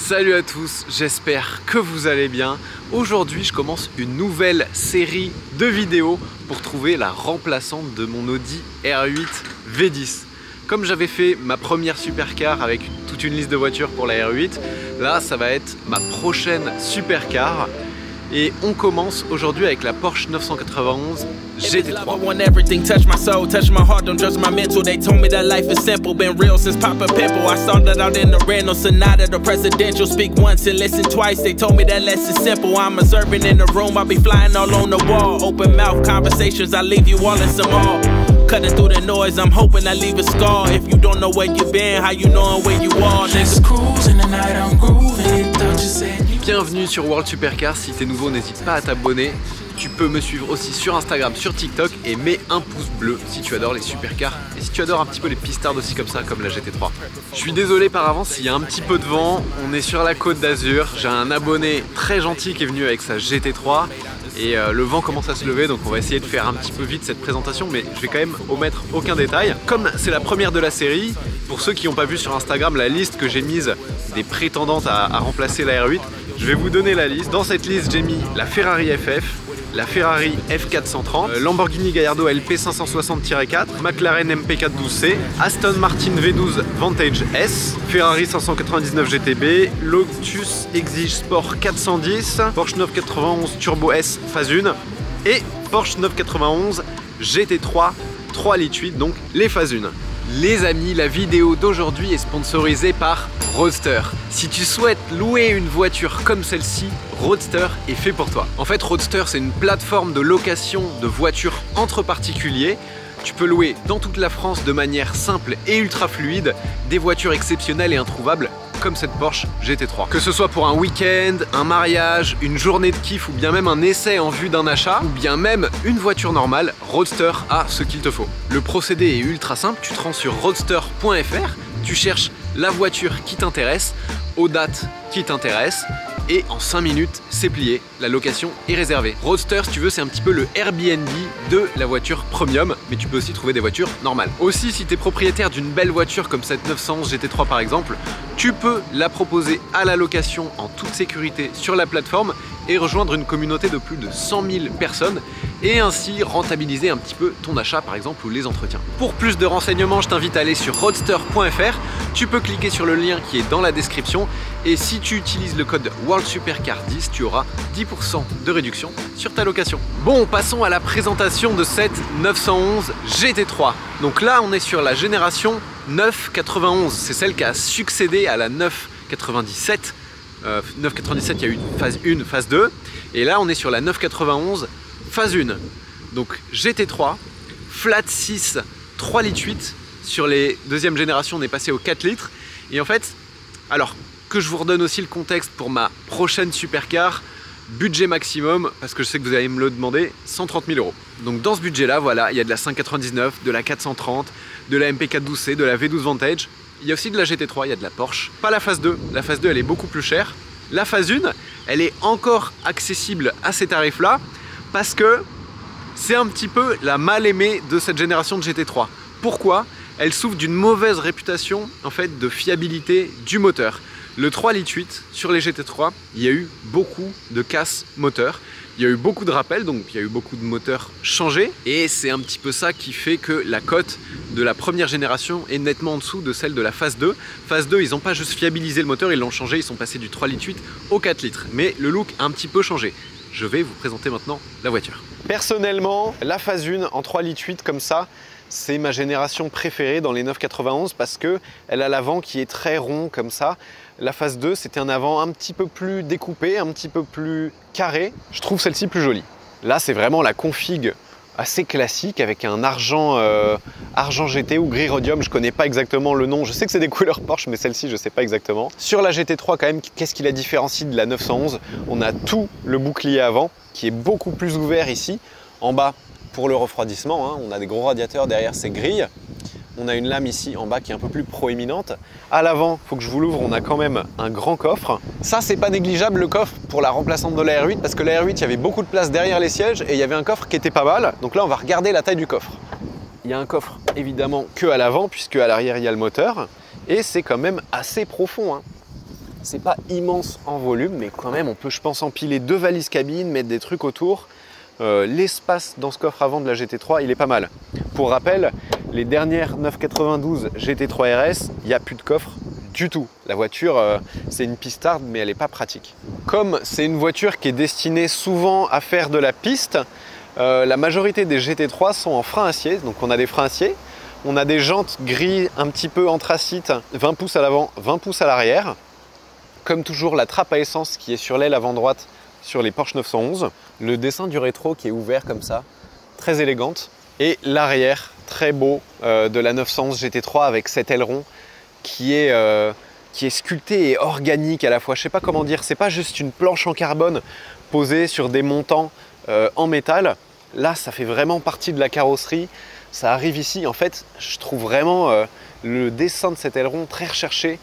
Salut à tous, j'espère que vous allez bien. Aujourd'hui, je commence une nouvelle série de vidéos pour trouver la remplaçante de mon Audi R8 V10. Comme j'avais fait ma première supercar avec toute une liste de voitures pour la R8, là, ça va être ma prochaine supercar. Et on commence aujourd'hui avec la Porsche 991 GT3. Cutting through the noise, I'm hoping I leave a scar. If you don't know where you've been, how you know where you are? Just cruising the night, I'm grooving. Thought you said you... Bienvenue sur World Supercar. Si t'es nouveau, n'hésite pas à t'abonner. Tu peux me suivre aussi sur Instagram, sur TikTok et mets un pouce bleu si tu adores les supercars et si tu adores un petit peu les pistards aussi comme ça, comme la GT3. Je suis désolé par avance s'il y a un petit peu de vent. On est sur la côte d'Azur. J'ai un abonné très gentil qui est venu avec sa GT3. Et le vent commence à se lever, donc on va essayer de faire un petit peu vite cette présentation, mais je vais quand même omettre aucun détail. Comme c'est la première de la série, pour ceux qui n'ont pas vu sur Instagram la liste que j'ai mise des prétendantes à remplacer la R8, je vais vous donner la liste. Dans cette liste, j'ai mis la Ferrari FF, la Ferrari F430, Lamborghini Gallardo LP 560-4, McLaren MP412C, Aston Martin V12 Vantage S, Ferrari 599 GTB, Lotus Exige Sport 410, Porsche 991 Turbo S phase 1 et Porsche 991 GT3 3 litres 8, donc les phases 1. Les amis, la vidéo d'aujourd'hui est sponsorisée par Roadster. Si tu souhaites louer une voiture comme celle-ci, Roadster est fait pour toi. En fait, Roadster, c'est une plateforme de location de voitures entre particuliers. Tu peux louer dans toute la France de manière simple et ultra fluide des voitures exceptionnelles et introuvables comme cette Porsche GT3. Que ce soit pour un week-end, un mariage, une journée de kiff ou bien même un essai en vue d'un achat ou bien même une voiture normale, Roadster a ce qu'il te faut. Le procédé est ultra simple, tu te rends sur roadster.fr, tu cherches la voiture qui t'intéresse, aux dates qui t'intéressent et en 5 minutes, c'est plié, la location est réservée. Roadster, si tu veux, c'est un petit peu le Airbnb de la voiture premium, mais tu peux aussi trouver des voitures normales. Aussi, si tu es propriétaire d'une belle voiture comme cette 911 GT3 par exemple, tu peux la proposer à la location en toute sécurité sur la plateforme et rejoindre une communauté de plus de 100 000 personnes et ainsi rentabiliser un petit peu ton achat par exemple ou les entretiens. Pour plus de renseignements, je t'invite à aller sur roadster.fr. Tu peux cliquer sur le lien qui est dans la description et si tu utilises le code WorldSupercar10, tu auras 10% de réduction sur ta location. Bon, passons à la présentation de cette 911 GT3. Donc là, on est sur la génération 991. C'est celle qui a succédé à la 997. 997, il y a eu phase 1, phase 2. Et là, on est sur la 991 phase 1. Donc GT3, flat 6, 3 litres 8. Sur les deuxième génération, on est passé aux 4 litres. Et en fait, alors que je vous redonne aussi le contexte pour ma prochaine supercar, budget maximum, parce que je sais que vous allez me le demander, 130 000 €. Donc dans ce budget-là, voilà, il y a de la 599, de la 430, de la MP412C, de la V12 Vantage. Il y a aussi de la GT3, il y a de la Porsche. Pas la phase 2, la phase 2 elle est beaucoup plus chère. La phase 1, elle est encore accessible à ces tarifs-là, parce que c'est un petit peu la mal-aimée de cette génération de GT3. Pourquoi? Elle souffre d'une mauvaise réputation en fait de fiabilité du moteur. Le 3 litres 8 sur les GT3, il y a eu beaucoup de casse moteur. Il y a eu beaucoup de rappels, donc il y a eu beaucoup de moteurs changés. Et c'est un petit peu ça qui fait que la cote de la première génération est nettement en dessous de celle de la phase 2. Phase 2, ils n'ont pas juste fiabilisé le moteur, ils l'ont changé, ils sont passés du 3 litres 8 au 4 litres. Mais le look a un petit peu changé. Je vais vous présenter maintenant la voiture. Personnellement, la phase 1 en 3 litres 8 comme ça, c'est ma génération préférée dans les 991 parce qu'elle a l'avant qui est très rond comme ça. La phase 2, c'était un avant un petit peu plus découpé, un petit peu plus carré. Je trouve celle-ci plus jolie. Là, c'est vraiment la config assez classique avec un argent GT ou gris rhodium. Je connais pas exactement le nom. Je sais que c'est des couleurs Porsche, mais celle-ci, je sais pas exactement. Sur la GT3, quand même, qu'est-ce qui la différencie de la 911? On a tout le bouclier avant qui est beaucoup plus ouvert ici. En bas, pour le refroidissement, hein, on a des gros radiateurs derrière ces grilles. On a une lame ici en bas qui est un peu plus proéminente. À l'avant, il faut que je vous l'ouvre, on a quand même un grand coffre. Ça, c'est pas négligeable le coffre pour la remplaçante de la R8 parce que la R8, il y avait beaucoup de place derrière les sièges et il y avait un coffre qui était pas mal. Donc là, on va regarder la taille du coffre. Il y a un coffre évidemment que à l'avant puisque à l'arrière, il y a le moteur et c'est quand même assez profond, hein. C'est pas immense en volume, mais quand même, on peut, je pense, empiler 2 valises cabine, mettre des trucs autour. L'espace dans ce coffre avant de la GT3, il est pas mal. Pour rappel, les dernières 992 GT3 RS, il n'y a plus de coffre du tout. La voiture, c'est une pistarde, mais elle n'est pas pratique. Comme c'est une voiture qui est destinée souvent à faire de la piste, la majorité des GT3 sont en frein acier. Donc on a des freins acier, on a des jantes gris un petit peu anthracite, 20 pouces à l'avant, 20 pouces à l'arrière. Comme toujours, la trappe à essence qui est sur l'aile avant droite sur les Porsche 911. Le dessin du rétro qui est ouvert comme ça, très élégante. Et l'arrière, très beau, de la 911 GT3 avec cet aileron qui est sculpté et organique à la fois. Je ne sais pas comment dire, c'est pas juste une planche en carbone posée sur des montants en métal. Là, ça fait vraiment partie de la carrosserie. Ça arrive ici. En fait, je trouve vraiment le dessin de cet aileron très recherché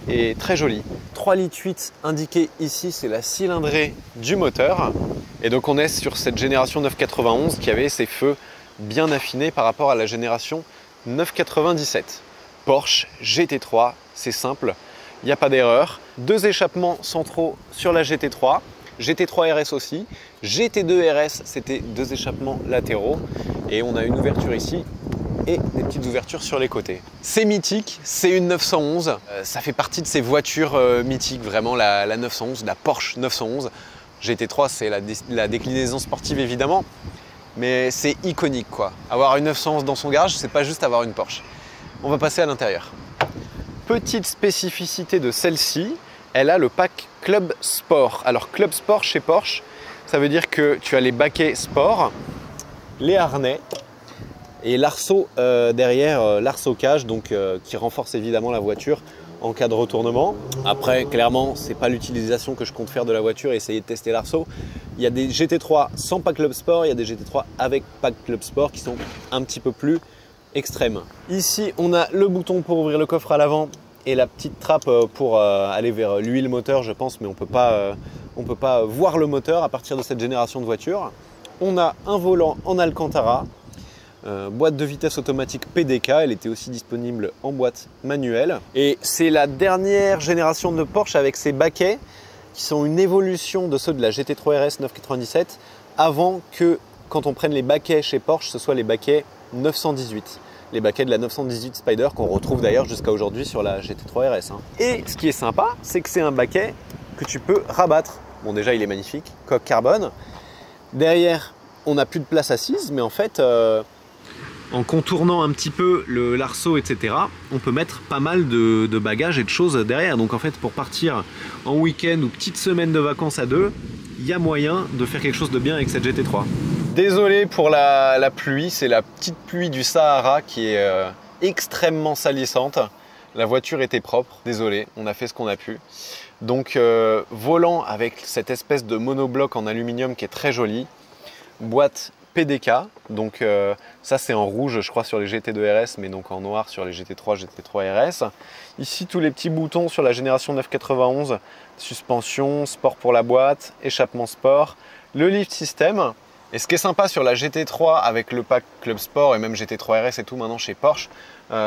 et très joli. 3,8 litres indiqué ici, c'est la cylindrée du moteur. Et donc on est sur cette génération 991 qui avait ses feux bien affinés par rapport à la génération 997. Porsche GT3, c'est simple, il n'y a pas d'erreur. 2 échappements centraux sur la GT3, GT3 RS aussi. GT2 RS, c'était 2 échappements latéraux. Et on a une ouverture ici et des petites ouvertures sur les côtés. C'est mythique, c'est une 911. Ça fait partie de ces voitures mythiques, vraiment la 911, la Porsche 911. GT3, c'est la déclinaison sportive évidemment, mais c'est iconique quoi. Avoir une 911 dans son garage, c'est pas juste avoir une Porsche. On va passer à l'intérieur. Petite spécificité de celle-ci, elle a le pack Club Sport. Alors Club Sport chez Porsche, ça veut dire que tu as les baquets sport, les harnais et l'arceau derrière, l'arceau cage, donc qui renforce évidemment la voiture en cas de retournement. Après, clairement, c'est pas l'utilisation que je compte faire de la voiture et essayer de tester l'arceau. Il y a des GT3 sans pack Club Sport, il y a des GT3 avec pack Club Sport qui sont un petit peu plus extrêmes. Ici, on a le bouton pour ouvrir le coffre à l'avant et la petite trappe pour aller vers l'huile moteur, je pense, mais on peut pas voir le moteur à partir de cette génération de voiture. On a un volant en Alcantara, boîte de vitesse automatique PDK, elle était aussi disponible en boîte manuelle. Et c'est la dernière génération de Porsche avec ces baquets qui sont une évolution de ceux de la GT3 RS 997 avant que, quand on prenne les baquets chez Porsche, ce soit les baquets 918. Les baquets de la 918 Spider qu'on retrouve d'ailleurs jusqu'à aujourd'hui sur la GT3 RS. Et ce qui est sympa, c'est que c'est un baquet que tu peux rabattre. Bon, déjà il est magnifique, coque carbone. Derrière, on n'a plus de place assise, mais en fait, en contournant un petit peu l'arceau, etc., on peut mettre pas mal de bagages et de choses derrière. Donc en fait, pour partir en week-end ou petite semaine de vacances à deux, il y a moyen de faire quelque chose de bien avec cette GT3. Désolé pour la pluie, c'est la petite pluie du Sahara qui est extrêmement salissante. La voiture était propre, désolé, on a fait ce qu'on a pu. Donc volant avec cette espèce de monobloc en aluminium qui est très joli. Boîte PDK, donc ça c'est en rouge je crois sur les GT2 RS, mais donc en noir sur les GT3 RS. Ici tous les petits boutons sur la génération 991, suspension, sport pour la boîte, échappement sport, le lift system. Et ce qui est sympa sur la GT3 avec le pack Club Sport et même GT3 RS et tout maintenant chez Porsche,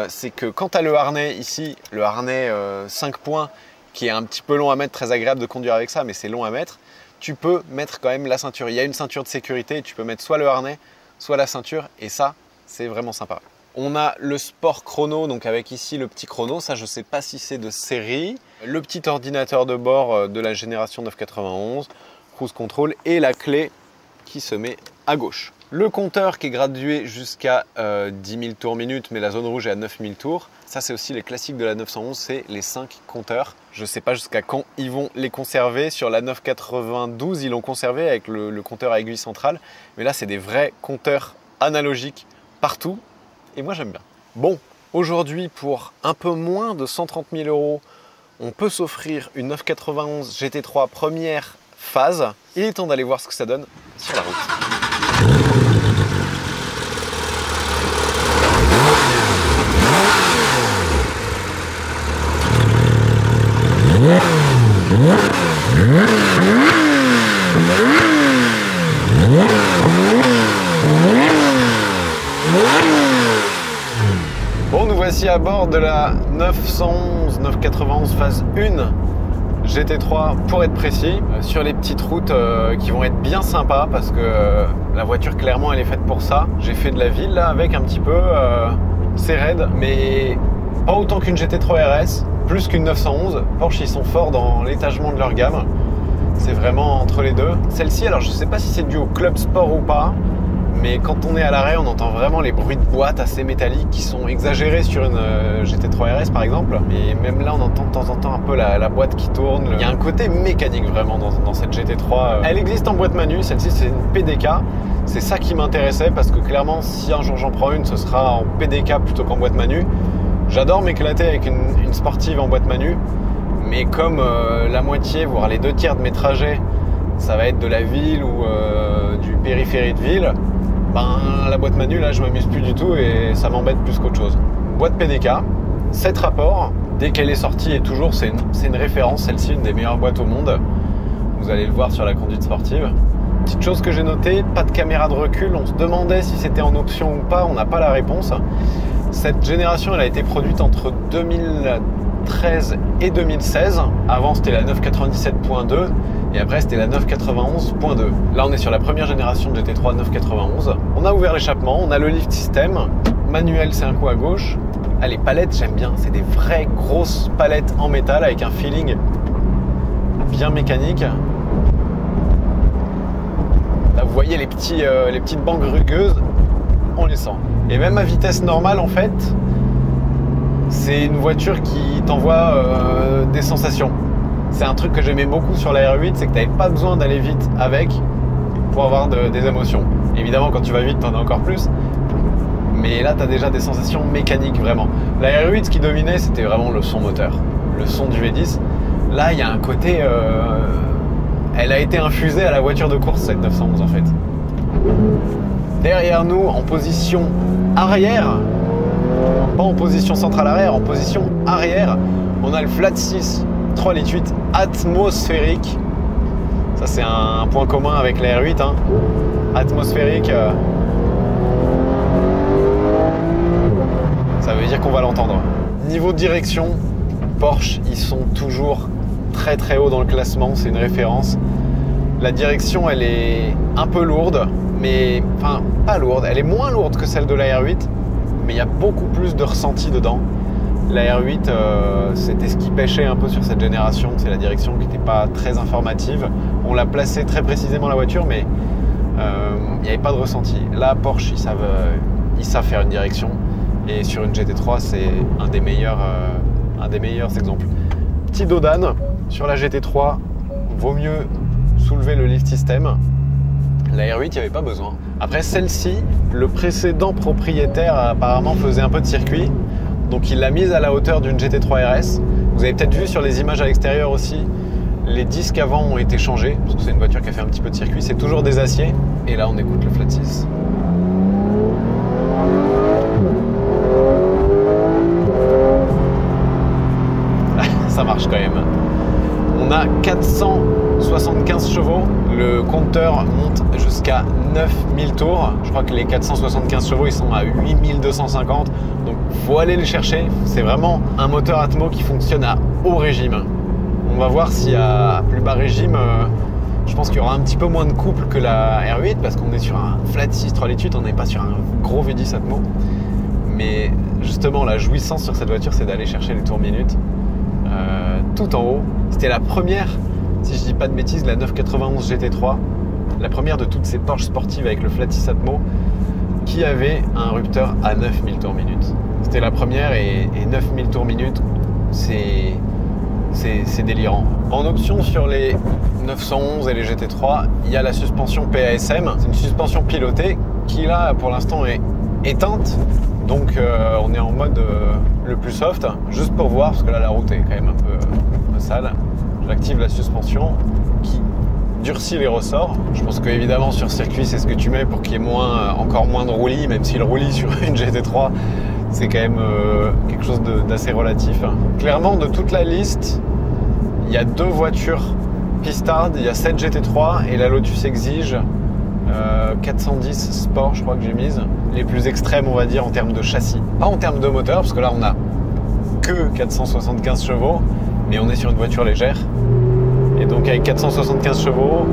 c'est que quand tu as le harnais ici, le harnais 5 points qui est un petit peu long à mettre, très agréable de conduire avec ça, mais c'est long à mettre, tu peux mettre quand même la ceinture. Il y a une ceinture de sécurité et tu peux mettre soit le harnais, soit la ceinture, et ça, c'est vraiment sympa. On a le sport chrono, donc avec ici le petit chrono, ça je ne sais pas si c'est de série, le petit ordinateur de bord de la génération 991, cruise control et la clé qui se met à gauche. Le compteur qui est gradué jusqu'à 10 000 tours minute, mais la zone rouge est à 9 000 tours. Ça, c'est aussi les classiques de la 911, c'est les 5 compteurs. Je ne sais pas jusqu'à quand ils vont les conserver. Sur la 992, ils l'ont conservé avec le compteur à aiguille centrale. Mais là, c'est des vrais compteurs analogiques partout. Et moi, j'aime bien. Bon, aujourd'hui, pour un peu moins de 130 000 €, on peut s'offrir une 991 GT3 première phase. Il est temps d'aller voir ce que ça donne sur la route. Bon, nous voici à bord de la 991 phase 1 GT3 pour être précis, sur les petites routes qui vont être bien sympas parce que la voiture clairement elle est faite pour ça. J'ai fait de la ville là avec un petit peu, c'est raide mais pas autant qu'une GT3 RS, plus qu'une 911. Porsche ils sont forts dans l'étagement de leur gamme, c'est vraiment entre les deux. Celle-ci, alors je sais pas si c'est dû au club sport ou pas, mais quand on est à l'arrêt, on entend vraiment les bruits de boîte assez métalliques qui sont exagérés sur une GT3 RS par exemple. Et même là, on entend de temps en temps un peu la boîte qui tourne. Il y a un côté mécanique vraiment dans cette GT3. Elle existe en boîte manuelle, celle-ci c'est une PDK. C'est ça qui m'intéressait parce que clairement, si un jour j'en prends une, ce sera en PDK plutôt qu'en boîte manuelle. J'adore m'éclater avec une sportive en boîte manuelle, mais comme la moitié, voire les 2/3 de mes trajets, ça va être de la ville ou du périphérie de ville, la boîte manuelle, là, je m'amuse plus du tout et ça m'embête plus qu'autre chose. Boîte PDK, 7 rapports, dès qu'elle est sortie et toujours, c'est une référence, celle-ci, une des meilleures boîtes au monde. Vous allez le voir sur la conduite sportive. Petite chose que j'ai notée, pas de caméra de recul, on se demandait si c'était en option ou pas, on n'a pas la réponse. Cette génération, elle a été produite entre 2013 et 2016. Avant, c'était la 997.2 et après, c'était la 991.2. Là, on est sur la première génération de GT3 991. On a ouvert l'échappement, on a le lift system. Manuel, c'est un coup à gauche. Ah, les palettes, j'aime bien. C'est des vraies grosses palettes en métal avec un feeling bien mécanique. Là, vous voyez les petites banques rugueuses, on les sent. Et même à vitesse normale, en fait, c'est une voiture qui t'envoie des sensations. C'est un truc que j'aimais beaucoup sur la R8, c'est que tu n'avais pas besoin d'aller vite avec pour avoir des émotions. Évidemment, quand tu vas vite, tu en as encore plus. Mais là, tu as déjà des sensations mécaniques, vraiment. La R8, ce qui dominait, c'était vraiment le son moteur. Le son du V10. Là, il y a un côté... elle a été infusée à la voiture de course, cette 911, en fait. Derrière nous, en position arrière, pas en position centrale arrière, en position arrière, on a le flat 6 3,8 litres atmosphérique. Ça, c'est un point commun avec la R8, hein. Atmosphérique, ça veut dire qu'on va l'entendre. Niveau de direction, Porsche, ils sont toujours très très haut dans le classement, c'est une référence. La direction, elle est un peu lourde, mais enfin pas lourde, elle est moins lourde que celle de la R8, mais il y a beaucoup plus de ressenti dedans. La R8, c'était ce qui pêchait un peu sur cette génération, c'est la direction qui n'était pas très informative. On l'a placée très précisément la voiture, mais il n'y avait pas de ressenti. Là, Porsche, ils savent faire une direction, et sur une GT3, c'est un des meilleurs exemples. Petit dos d'âne, sur la GT3, vaut mieux soulever le lift system. La R8, il n'y avait pas besoin. Après, celle-ci, le précédent propriétaire apparemment faisait un peu de circuit. Donc il l'a mise à la hauteur d'une GT3 RS. Vous avez peut-être vu sur les images à l'extérieur aussi, les disques avant ont été changés, parce que c'est une voiture qui a fait un petit peu de circuit. C'est toujours des aciers. Et là, on écoute le flat 6. Ça marche quand même. On a 475 chevaux. Le compteur monte jusqu'à 9000 tours. Je crois que les 475 chevaux, ils sont à 8250. Donc, faut aller les chercher. C'est vraiment un moteur Atmo qui fonctionne à haut régime. On va voir si à plus bas régime, je pense qu'il y aura un petit peu moins de couple que la R8 parce qu'on est sur un flat 6 3,8 litres, on n'est pas sur un gros V10 Atmo. Mais justement, la jouissance sur cette voiture, c'est d'aller chercher les tours minutes. Tout en haut. C'était la première, si je dis pas de bêtises, la 991 GT3, la première de toutes ces Porsche sportives avec le flat 6 Atmo qui avait un rupteur à 9000 tours minutes. C'était la première et 9000 tours minutes, c'est délirant. En option sur les 911 et les GT3, il y a la suspension PASM. C'est une suspension pilotée qui là pour l'instant est éteinte. Donc on est en mode le plus soft, juste pour voir, parce que là la route est quand même un peu sale. J'active la suspension qui durcit les ressorts. Je pense qu'évidemment sur circuit c'est ce que tu mets pour qu'il y ait encore moins de roulis, même si le roulis sur une GT3 c'est quand même quelque chose d'assez relatif. Clairement de toute la liste, il y a 2 voitures pistardes, il y a cette GT3 et la Lotus Exige 410 Sport, je crois que j'ai mise. Les plus extrêmes, on va dire, en termes de châssis. Pas en termes de moteur, parce que là, on a que 475 chevaux. mais on est sur une voiture légère. Et donc avec 475 chevaux,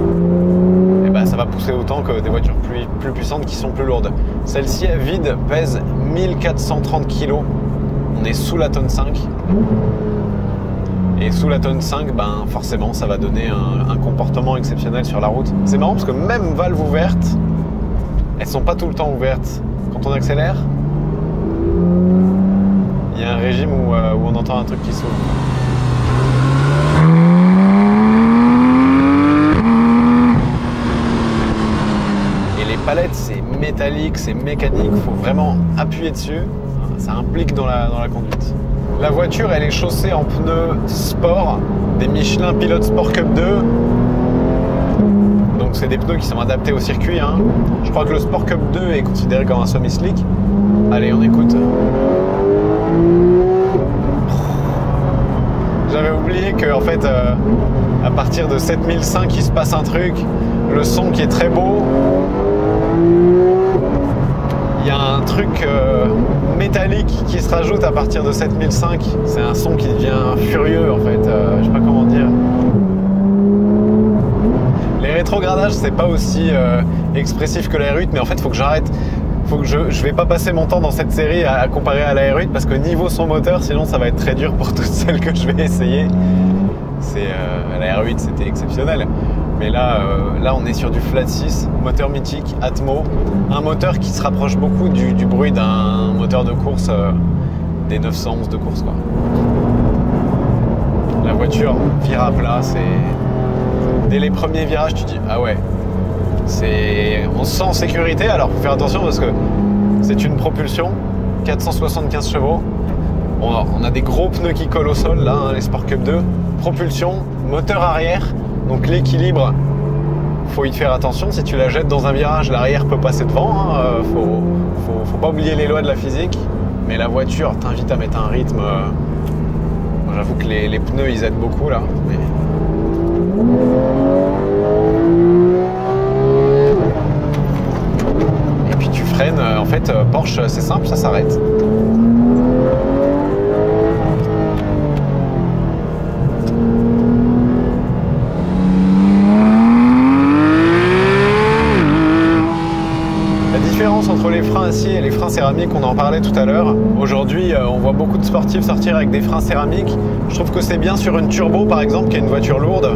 eh ben, ça va pousser autant que des voitures plus puissantes qui sont plus lourdes. Celle-ci à vide pèse 1430 kg. On est sous la tonne 5. Et sous la tonne 5, ben, forcément, ça va donner un comportement exceptionnel sur la route. C'est marrant parce que même valves ouvertes, elles sont pas tout le temps ouvertes. Quand on accélère, il y a un régime où on entend un truc qui s'ouvre. Palette, c'est métallique, c'est mécanique, il faut vraiment appuyer dessus, ça implique dans la conduite. La voiture, elle est chaussée en pneus sport, des Michelin Pilot Sport Cup 2. Donc c'est des pneus qui sont adaptés au circuit. Hein. Je crois que le Sport Cup 2 est considéré comme un semi-slick. Allez, on écoute. J'avais oublié qu'en fait, à partir de 7005, il se passe un truc, le son qui est très beau. Il y a un truc métallique qui se rajoute à partir de 7005. C'est un son qui devient furieux en fait. Je sais pas comment dire. Les rétrogradages, c'est pas aussi expressif que la R8, mais en fait, faut que j'arrête. Faut que je vais pas passer mon temps dans cette série à comparer à la R8 parce que niveau son moteur, sinon ça va être très dur pour toutes celles que je vais essayer. La R8, c'était exceptionnel. Mais là, on est sur du flat 6, moteur mythique, Atmo, un moteur qui se rapproche beaucoup du bruit d'un moteur de course des 911 de course, quoi. La voiture vire à plat, dès les premiers virages, tu dis ah ouais, on se sent en sécurité. Alors faut faire attention parce que c'est une propulsion, 475 chevaux. On a des gros pneus qui collent au sol là, hein, les Sport Cup 2, propulsion, moteur arrière. Donc l'équilibre, faut y faire attention. Si tu la jettes dans un virage, l'arrière peut passer devant. Hein. Faut pas oublier les lois de la physique. Mais la voiture t'invite à mettre un rythme. Moi, j'avoue que les pneus, ils aident beaucoup là. Mais... Et puis tu freines. En fait, Porsche, c'est simple, ça s'arrête. Entre les freins acier et les freins céramiques, on en parlait tout à l'heure. Aujourd'hui, on voit beaucoup de sportifs sortir avec des freins céramiques. Je trouve que c'est bien sur une turbo, par exemple, qui est une voiture lourde.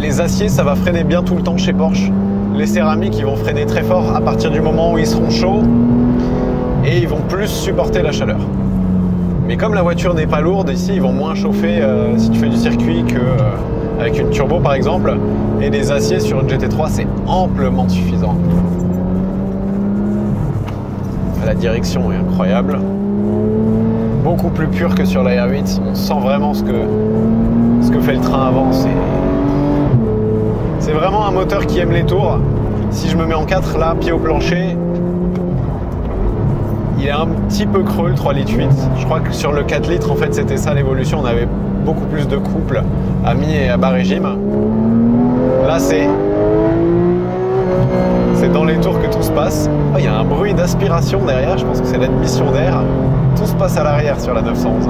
Les aciers, ça va freiner bien tout le temps chez Porsche. Les céramiques, ils vont freiner très fort à partir du moment où ils seront chauds et ils vont plus supporter la chaleur. Mais comme la voiture n'est pas lourde, ici, ils vont moins chauffer si tu fais du circuit qu'avec une turbo, par exemple. Et les aciers sur une GT3, c'est amplement suffisant. La direction est incroyable, beaucoup plus pure que sur la R8. On sent vraiment ce que fait le train avant. C'est vraiment un moteur qui aime les tours. Si je me mets en 4 là, pied au plancher, il est un petit peu creux le 3,8 litres. Je crois que sur le 4 litres, en fait, c'était ça l'évolution. On avait beaucoup plus de couple à mi et à bas régime. Là, c'est dans les tours que tout se passe. Oh, il y a un bruit d'aspiration derrière, je pense que c'est l'admission d'air. Tout se passe à l'arrière sur la 911.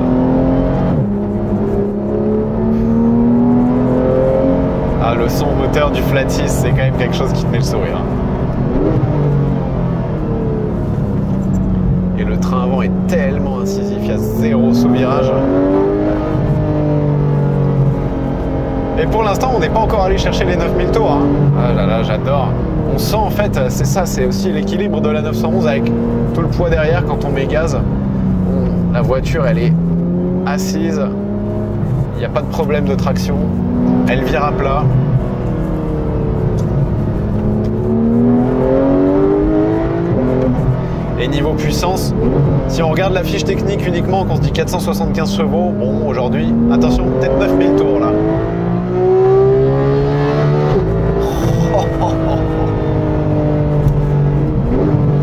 Ah, le son moteur du flat 6, c'est quand même quelque chose qui te met le sourire. Et le train avant est tellement incisif, il y a zéro sous-virage. Et pour l'instant, on n'est pas encore allé chercher les 9000 tours. Hein. Ah là là, j'adore. On sent en fait, c'est ça, c'est aussi l'équilibre de la 911 avec tout le poids derrière quand on met gaz. La voiture, elle est assise, il n'y a pas de problème de traction, elle vire à plat. Et niveau puissance, si on regarde la fiche technique uniquement, qu'on se dit 475 chevaux, bon aujourd'hui, attention, peut-être 9000 tours là.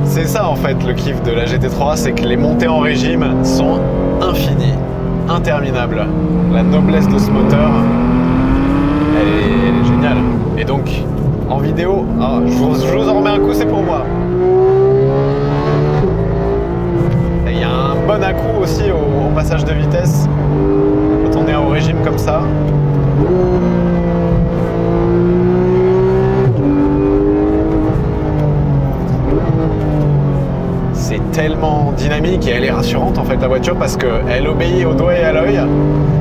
C'est ça en fait le kiff de la GT3, c'est que les montées en régime sont infinies, interminables. La noblesse de ce moteur, elle est géniale. Et donc, en vidéo, je vous en remets un coup, c'est pour moi. Et il y a un bon à-coup aussi au passage de vitesse, quand on est au régime. ça. C'est tellement dynamique et elle est rassurante en fait la voiture parce qu'elle obéit au doigt et à l'œil.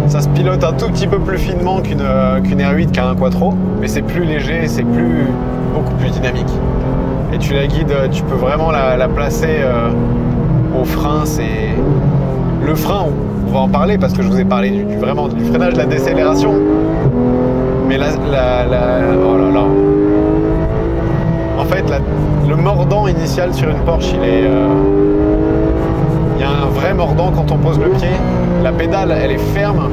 Ça se pilote un tout petit peu plus finement qu'une R8 qu'un Quattro, mais c'est plus léger, c'est beaucoup plus dynamique. Et tu la guides, tu peux vraiment la placer au frein. C'est le frein, on va en parler parce que je vous ai parlé du freinage, de la décélération. Mais oh là là. En fait, le mordant initial sur une Porsche, il y a un vrai mordant quand on pose le pied. La pédale, elle est ferme.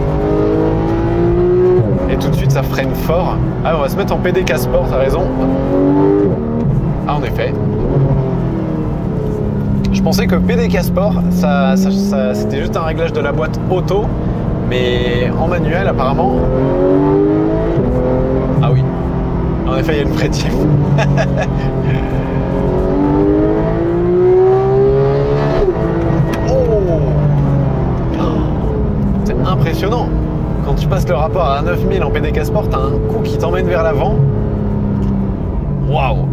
Et tout de suite, ça freine fort. Ah, on va se mettre en PDK Sport, t'as raison. Ah, en effet. Je pensais que PDK Sport, ça c'était juste un réglage de la boîte auto. Mais en manuel, apparemment... Ah oui. En effet, il y a une prédif. C'est impressionnant. Quand tu passes le rapport à 9000 en PDK Sport, t'as un coup qui t'emmène vers l'avant. Waouh.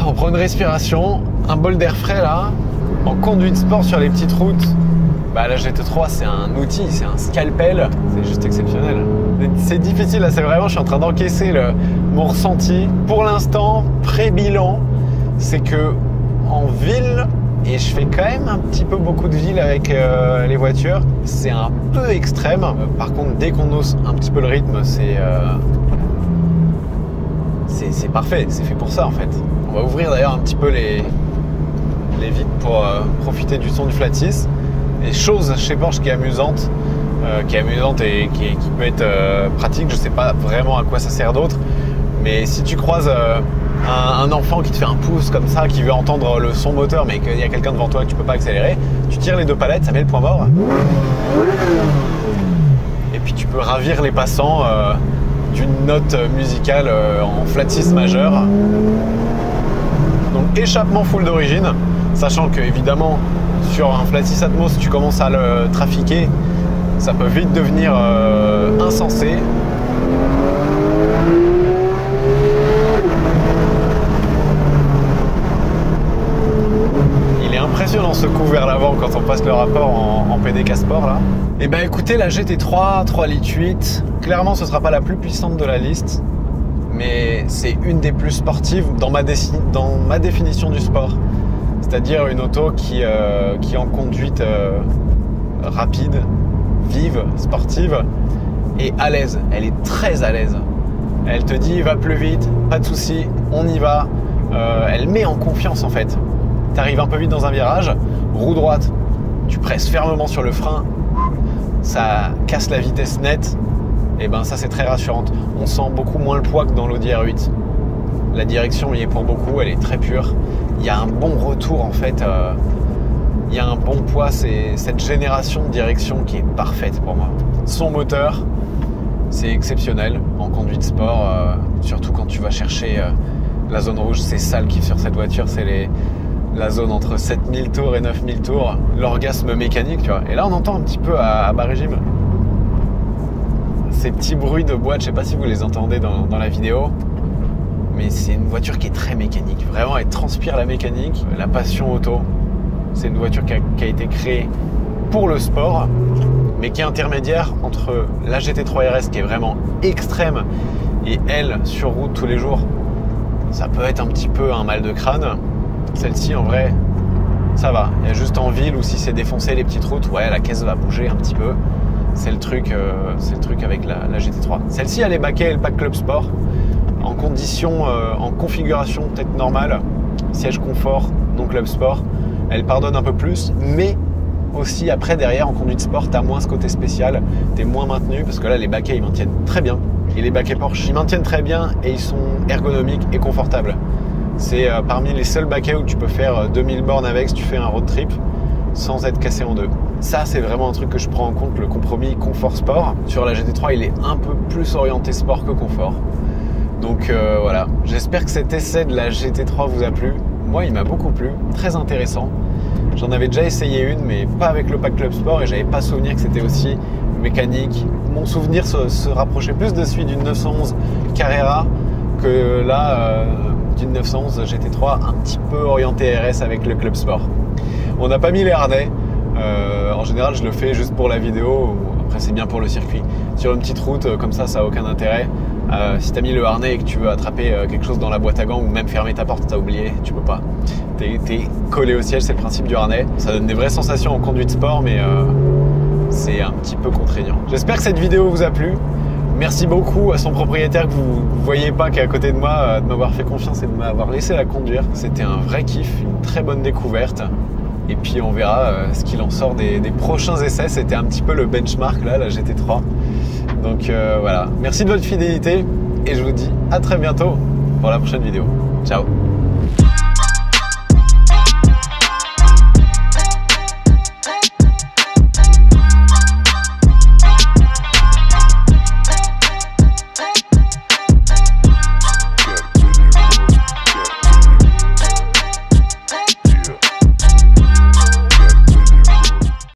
On prend une respiration, un bol d'air frais là. En conduite sport sur les petites routes, bah, la GT3 c'est un outil, c'est un scalpel, c'est juste exceptionnel. C'est difficile là, c'est vraiment, je suis en train d'encaisser mon ressenti. Pour l'instant, pré-bilan, c'est que en ville, et je fais quand même un petit peu beaucoup de ville avec les voitures, c'est un peu extrême. Par contre, dès qu'on ose un petit peu le rythme, c'est parfait, c'est fait pour ça en fait. On va ouvrir d'ailleurs un petit peu les vitres pour profiter du son du flat 6. Et chose chez Porsche qui est amusante et qui peut être pratique, je sais pas vraiment à quoi ça sert d'autre, mais si tu croises un enfant qui te fait un pouce comme ça, qui veut entendre le son moteur mais qu'il y a quelqu'un devant toi et que tu peux pas accélérer, tu tires les deux palettes, ça met le point mort. Et puis tu peux ravir les passants d'une note musicale en flat 6 majeur. Donc échappement full d'origine, sachant que évidemment sur un flat 6 Atmos, tu commences à le trafiquer, ça peut vite devenir insensé. Il est impressionnant ce coup vers l'avant quand on passe le rapport en PDK Sport là. Et bah écoutez, la GT3 3,8 litres, clairement ce sera pas la plus puissante de la liste, mais c'est une des plus sportives dans ma définition du sport. C'est-à-dire une auto qui en conduite rapide, vive, sportive et à l'aise. Elle est très à l'aise. Elle te dit va plus vite, pas de souci, on y va. Elle met en confiance en fait. Tu arrives un peu vite dans un virage, roue droite, tu presses fermement sur le frein, ça casse la vitesse nette. Et ben ça c'est très rassurant. On sent beaucoup moins le poids que dans l'Audi R8. La direction y est pour beaucoup, elle est très pure. Il y a un bon retour en fait, il y a un bon poids, c'est cette génération de direction qui est parfaite pour moi. Son moteur, c'est exceptionnel en conduite sport, surtout quand tu vas chercher la zone rouge, c'est ça le kiff sur cette voiture, c'est la zone entre 7000 tours et 9000 tours, l'orgasme mécanique, tu vois. Et là on entend un petit peu à bas régime ces petits bruits de boîte, je sais pas si vous les entendez dans la vidéo. Mais c'est une voiture qui est très mécanique. Vraiment, elle transpire la mécanique, la passion auto. C'est une voiture qui a été créée pour le sport, mais qui est intermédiaire entre la GT3 RS, qui est vraiment extrême, et elle, sur route tous les jours, ça peut être un petit peu un mal de crâne. Celle-ci, en vrai, ça va. Il y a juste en ville, ou si c'est défoncé les petites routes, ouais, la caisse va bouger un petit peu. C'est le truc avec la GT3. Celle-ci, elle est baquée, elle pack Club Sport. En condition, en configuration peut-être normale, siège confort, non Club Sport, elle pardonne un peu plus, mais aussi après derrière en conduite sport, t'as moins ce côté spécial, t'es moins maintenu, parce que là les baquets ils maintiennent très bien, et les baquets Porsche ils maintiennent très bien et ils sont ergonomiques et confortables. C'est parmi les seuls baquets où tu peux faire 2000 bornes avec si tu fais un road trip sans être cassé en deux. Ça c'est vraiment un truc que je prends en compte, le compromis confort-sport. Sur la GT3 il est un peu plus orienté sport que confort. Donc voilà, j'espère que cet essai de la GT3 vous a plu. Moi, il m'a beaucoup plu, très intéressant. J'en avais déjà essayé une, mais pas avec le pack Club Sport et j'avais pas souvenir que c'était aussi mécanique. Mon souvenir se rapprochait plus de celui d'une 911 Carrera que là d'une 911 GT3 un petit peu orientée RS avec le Club Sport. On n'a pas mis les harnais. En général, je le fais juste pour la vidéo. Après, c'est bien pour le circuit. Sur une petite route, comme ça n'a aucun intérêt. Si tu as mis le harnais et que tu veux attraper quelque chose dans la boîte à gants ou même fermer ta porte, tu as oublié, tu peux pas. T'es collé au siège, c'est le principe du harnais. Ça donne des vraies sensations en conduite sport, mais c'est un petit peu contraignant. J'espère que cette vidéo vous a plu. Merci beaucoup à son propriétaire que vous ne voyez pas, qui est à côté de moi, de m'avoir fait confiance et de m'avoir laissé la conduire. C'était un vrai kiff, une très bonne découverte. Et puis on verra ce qu'il en sort des prochains essais. C'était un petit peu le benchmark là, la GT3. Donc voilà, merci de votre fidélité et je vous dis à très bientôt pour la prochaine vidéo. Ciao.